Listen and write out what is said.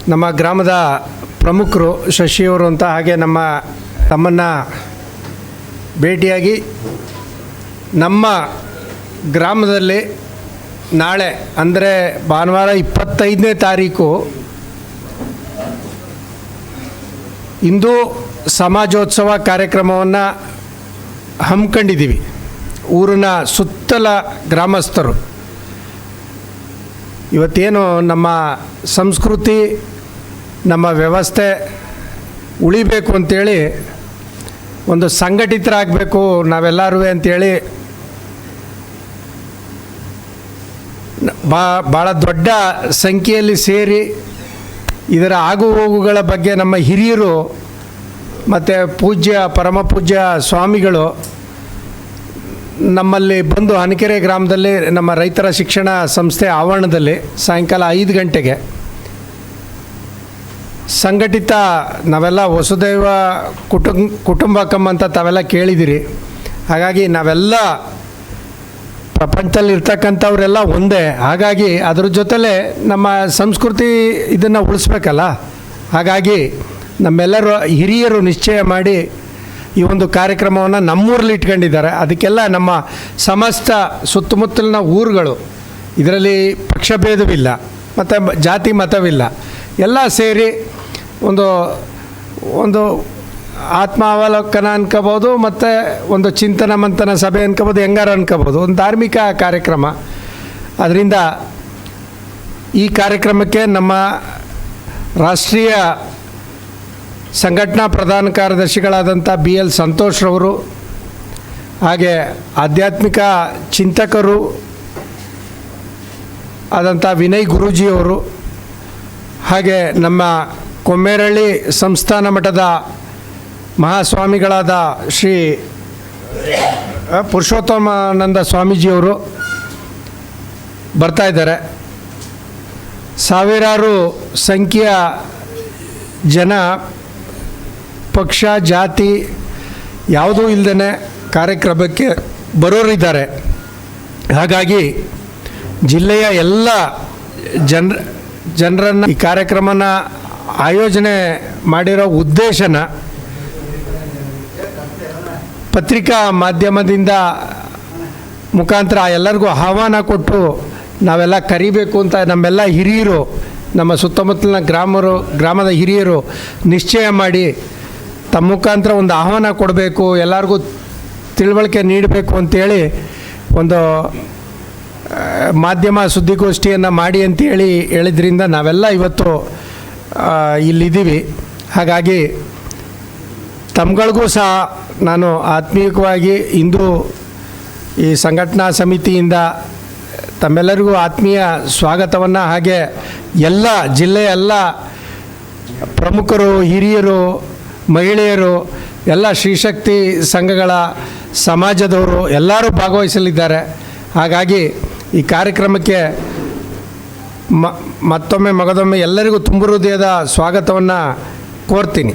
ನಮ್ಮ ಗ್ರಾಮದ ಪ್ರಮುಖರು ಶಶಿಯವರು ಅಂತ, ಹಾಗೆ ನಮ್ಮ ತಮ್ಮನ್ನು ಭೇಟಿಯಾಗಿ ನಮ್ಮ ಗ್ರಾಮದಲ್ಲಿ ನಾಳೆ ಅಂದರೆ ಭಾನುವಾರ 25ನೇ ತಾರೀಕು ಹಿಂದೂ ಸಮಾಜೋತ್ಸವ ಕಾರ್ಯಕ್ರಮವನ್ನು ಹಮ್ಮಿಕೊಂಡಿದ್ದೀವಿ. ಊರಿನ ಸುತ್ತಲ ಗ್ರಾಮಸ್ಥರು ಇವತ್ತೇನು ನಮ್ಮ ಸಂಸ್ಕೃತಿ ನಮ್ಮ ವ್ಯವಸ್ಥೆ ಉಳಿಬೇಕು ಅಂಥೇಳಿ ಒಂದು ಸಂಘಟಿತರಾಗಬೇಕು ನಾವೆಲ್ಲರೂ ಅಂಥೇಳಿ ಭಾಳ ದೊಡ್ಡ ಸಂಖ್ಯೆಯಲ್ಲಿ ಸೇರಿ ಇದರ ಆಗುಹೋಗುಗಳ ಬಗ್ಗೆ ನಮ್ಮ ಹಿರಿಯರು ಮತ್ತು ಪರಮ ಪೂಜ್ಯ ಸ್ವಾಮಿಗಳು ನಮ್ಮಲ್ಲಿ ಬಂದು ಹನಕೆರೆ ಗ್ರಾಮದಲ್ಲಿ ನಮ್ಮ ರೈತರ ಶಿಕ್ಷಣ ಸಂಸ್ಥೆ ಆವರಣದಲ್ಲಿ ಸಾಯಂಕಾಲ 5 ಗಂಟೆಗೆ ಸಂಘಟಿತ ನಾವೆಲ್ಲ ವಸುದೈವ ಕುಟುಂಬಕಂ ಅಂತ ತಾವೆಲ್ಲ ಕೇಳಿದಿರಿ. ಹಾಗಾಗಿ ನಾವೆಲ್ಲ ಪ್ರಪಂಚದಲ್ಲಿ ಇರ್ತಕ್ಕಂಥವರೆಲ್ಲ ಒಂದೇ. ಹಾಗಾಗಿ ಅದ್ರ ಜೊತೆಲೇ ನಮ್ಮ ಸಂಸ್ಕೃತಿ ಇದನ್ನು ಉಳಿಸ್ಬೇಕಲ್ಲ. ಹಾಗಾಗಿ ನಮ್ಮೆಲ್ಲರೂ ಹಿರಿಯರು ನಿಶ್ಚಯ ಮಾಡಿ ಈ ಒಂದು ಕಾರ್ಯಕ್ರಮವನ್ನು ನಮ್ಮೂರಲ್ಲಿ ಇಟ್ಕೊಂಡಿದ್ದಾರೆ. ಅದಕ್ಕೆಲ್ಲ ನಮ್ಮ ಸಮಸ್ತ ಸುತ್ತಮುತ್ತಲಿನ ಊರುಗಳು, ಇದರಲ್ಲಿ ಪಕ್ಷಭೇದವಿಲ್ಲ ಮತ್ತು ಜಾತಿ ಮತವಿಲ್ಲ, ಎಲ್ಲ ಸೇರಿ ಒಂದು ಆತ್ಮಾವಲೋಕನ ಅನ್ಕೋಬೋದು, ಮತ್ತು ಒಂದು ಚಿಂತನ ಮಂಥನ ಸಭೆ ಅನ್ಕೋಬೋದು, ಹೆಂಗಾರು ಅನ್ಕೋಬೋದು, ಒಂದು ಧಾರ್ಮಿಕ ಕಾರ್ಯಕ್ರಮ. ಅದರಿಂದ ಈ ಕಾರ್ಯಕ್ರಮಕ್ಕೆ ನಮ್ಮ ರಾಷ್ಟ್ರೀಯ ಸಂಘಟನಾ ಪ್ರಧಾನ ಕಾರ್ಯದರ್ಶಿಗಳಾದಂಥ BL ಸಂತೋಷ್ರವರು, ಹಾಗೆ ಆಧ್ಯಾತ್ಮಿಕ ಚಿಂತಕರು ಆದಂಥ ವಿನಯ್ ಗುರೂಜಿಯವರು, ಹಾಗೆ ನಮ್ಮ ಕೊಮ್ಮೇರಳ್ಳಿ ಸಂಸ್ಥಾನ ಮಠದ ಮಹಾಸ್ವಾಮಿಗಳಾದ ಶ್ರೀ ಪುರುಷೋತ್ತಮಾನಂದ ಸ್ವಾಮೀಜಿಯವರು ಬರ್ತಾಯಿದ್ದಾರೆ. ಸಾವಿರಾರು ಸಂಖ್ಯೆಯ ಜನ ಪಕ್ಷ ಜಾತಿ ಯಾವುದೂ ಇಲ್ಲದೇ ಕಾರ್ಯಕ್ರಮಕ್ಕೆ ಬರೋರಿದ್ದಾರೆ. ಹಾಗಾಗಿ ಜಿಲ್ಲೆಯ ಎಲ್ಲ ಜನರನ್ನು ಈ ಕಾರ್ಯಕ್ರಮನ ಆಯೋಜನೆ ಮಾಡಿರೋ ಉದ್ದೇಶನ ಪತ್ರಿಕಾ ಮಾಧ್ಯಮದಿಂದ ಮುಖಾಂತರ ಎಲ್ಲರಿಗೂ ಆಹ್ವಾನ ಕೊಟ್ಟು ನಾವೆಲ್ಲ ಕರಿಬೇಕು ಅಂತ ನಮ್ಮೆಲ್ಲ ಹಿರಿಯರು, ನಮ್ಮ ಸುತ್ತಮುತ್ತಲಿನ ಗ್ರಾಮದ ಹಿರಿಯರು ನಿಶ್ಚಯ ಮಾಡಿ ತಮ್ಮ ಮುಖಾಂತರ ಒಂದು ಆಹ್ವಾನ ಕೊಡಬೇಕು, ಎಲ್ಲರಿಗೂ ತಿಳುವಳಿಕೆ ನೀಡಬೇಕು ಅಂಥೇಳಿ ಒಂದು ಮಾಧ್ಯಮ ಸುದ್ದಿಗೋಷ್ಠಿಯನ್ನು ಮಾಡಿ ಅಂತೇಳಿ ಹೇಳಿದ್ರಿಂದ ನಾವೆಲ್ಲ ಇವತ್ತು ಇಲ್ಲಿದ್ದೀವಿ. ಹಾಗಾಗಿ ತಮ್ಗಳಿಗೂ ಸಹ ನಾನು ಆತ್ಮೀಯವಾಗಿ ಇಂದು ಈ ಸಂಘಟನಾ ಸಮಿತಿಯಿಂದ ತಮ್ಮೆಲ್ಲರಿಗೂ ಆತ್ಮೀಯ ಸ್ವಾಗತವನ್ನು, ಹಾಗೆ ಎಲ್ಲ ಜಿಲ್ಲೆಯ ಎಲ್ಲ ಪ್ರಮುಖರು, ಹಿರಿಯರು, ಮಹಿಳೆಯರು, ಎಲ್ಲ ಶ್ರೀಶಕ್ತಿ ಸಂಘಗಳ ಸಮಾಜದವರು ಎಲ್ಲರೂ ಭಾಗವಹಿಸಲಿದ್ದಾರೆ. ಹಾಗಾಗಿ ಈ ಕಾರ್ಯಕ್ರಮಕ್ಕೆ ಮತ್ತೊಮ್ಮೆ ಮಗದೊಮ್ಮೆ ಎಲ್ಲರಿಗೂ ತುಂಬ ಹೃದಯದ ಸ್ವಾಗತವನ್ನು ಕೋರ್ತೀನಿ.